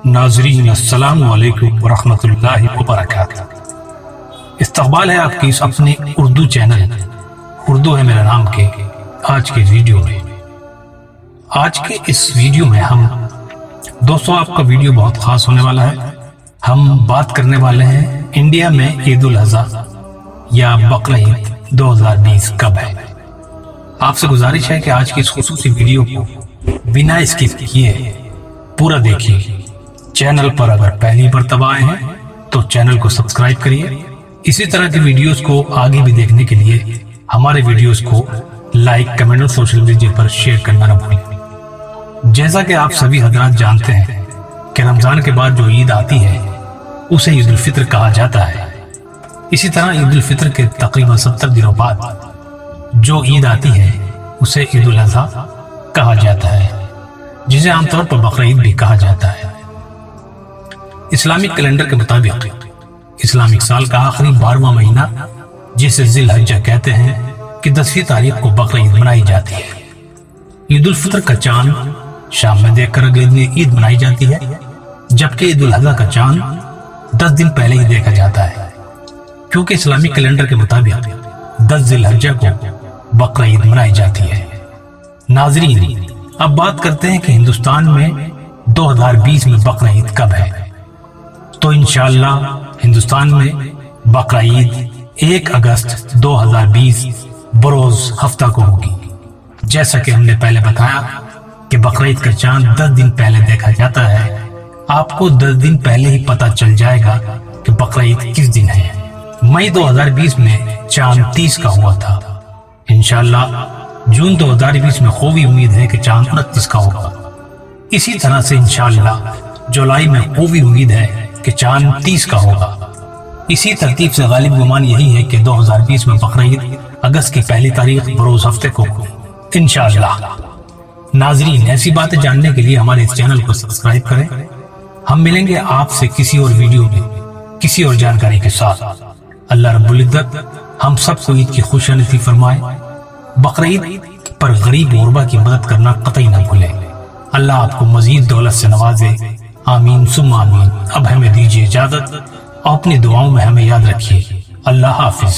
नाज़रीन अस्सलाम वालेकुम वरहमतुल्लाहि वबरकातुह। इस्तक़बाल है आपकी इस अपने उर्दू चैनल उर्दू है मेरा नाम के आज के वीडियो में। आज के इस वीडियो में हम दोस्तों आपका वीडियो बहुत खास होने वाला है। हम बात करने वाले हैं इंडिया में ईद उल अज़हा या बकरीद 2020 कब है। आपसे गुजारिश है कि आज की इस खुसूसी वीडियो को बिना स्किप किए पूरा देखिए। चैनल पर अगर पहली मर्तबा आए हैं तो चैनल को सब्सक्राइब करिए। इसी तरह की वीडियोस को आगे भी देखने के लिए हमारे वीडियोस को लाइक, कमेंट और सोशल मीडिया पर शेयर करना न भूलें। जैसा कि आप सभी हजरात जानते हैं कि रमजान के बाद जो ईद आती है उसे ईद उल फित्र कहा जाता है। इसी तरह ईद उल फित्र के तकरीबन 70 दिनों बाद जो ईद आती है उसे ईद उल अज़हा कहा जाता है, जिसे आमतौर पर बकरीद भी कहा जाता है। इस्लामिक कैलेंडर के मुताबिक इस्लामिक साल का आखिरी 12वां महीना, जिसे जिल हज्जा कहते हैं, कि 10वीं तारीख को बकरीद मनाई जाती है। ईद उल फित्र का चांद शाम में देखकर अगले दिन ईद मनाई जाती है, जबकि ईद उल अज़हा का चांद 10 दिन पहले ही देखा जाता है, क्योंकि इस्लामिक कैलेंडर के मुताबिक 10 जिल हज्जा को बकरीद मनाई जाती है। नाज़रीन, अब बात करते हैं कि हिंदुस्तान में 2020 में बकरीद कब है। तो इंशाअल्लाह हिंदुस्तान में बकरीद 1 अगस्त 2020 बरोज हफ्ता को होगी। जैसा कि हमने पहले बताया कि बकरीद का चांद 10 दिन पहले देखा जाता है। आपको 10 दिन पहले ही पता चल जाएगा कि बकरीद किस दिन है। मई 2020 में चांद 30 का हुआ था। इंशाअल्लाह जून 2020 में खूबी उम्मीद है कि चांद 29 का होगा। इसी तरह से इंशाअल्लाह जुलाई में खूबी उम्मीद है कि चांद 30 का होगा। इसी तरतीब से गालिब गुमान यही है कि 2020 में बकरीद अगस्त की पहली तारीख बरोज हफ्ते को इंशाअल्लाह। नाज़रीन, ऐसी बातें जानने के लिए हमारे इस चैनल को सब्सक्राइब करें। हम मिलेंगे आपसे किसी और वीडियो में किसी और जानकारी के साथ। अल्लाह रब्बुल इज्जत हम सबको ईद की खुशियां नसीब फरमाए। बकरीद पर गरीब गुरबा की मदद करना कतई न भूलें। अल्लाह आपको मजीद दौलत से नवाजे। आमीन सुम्मा आमीन। अब हमें दीजिए इजाजत और अपनी दुआओं में हमें याद रखिए। अल्लाह हाफिज।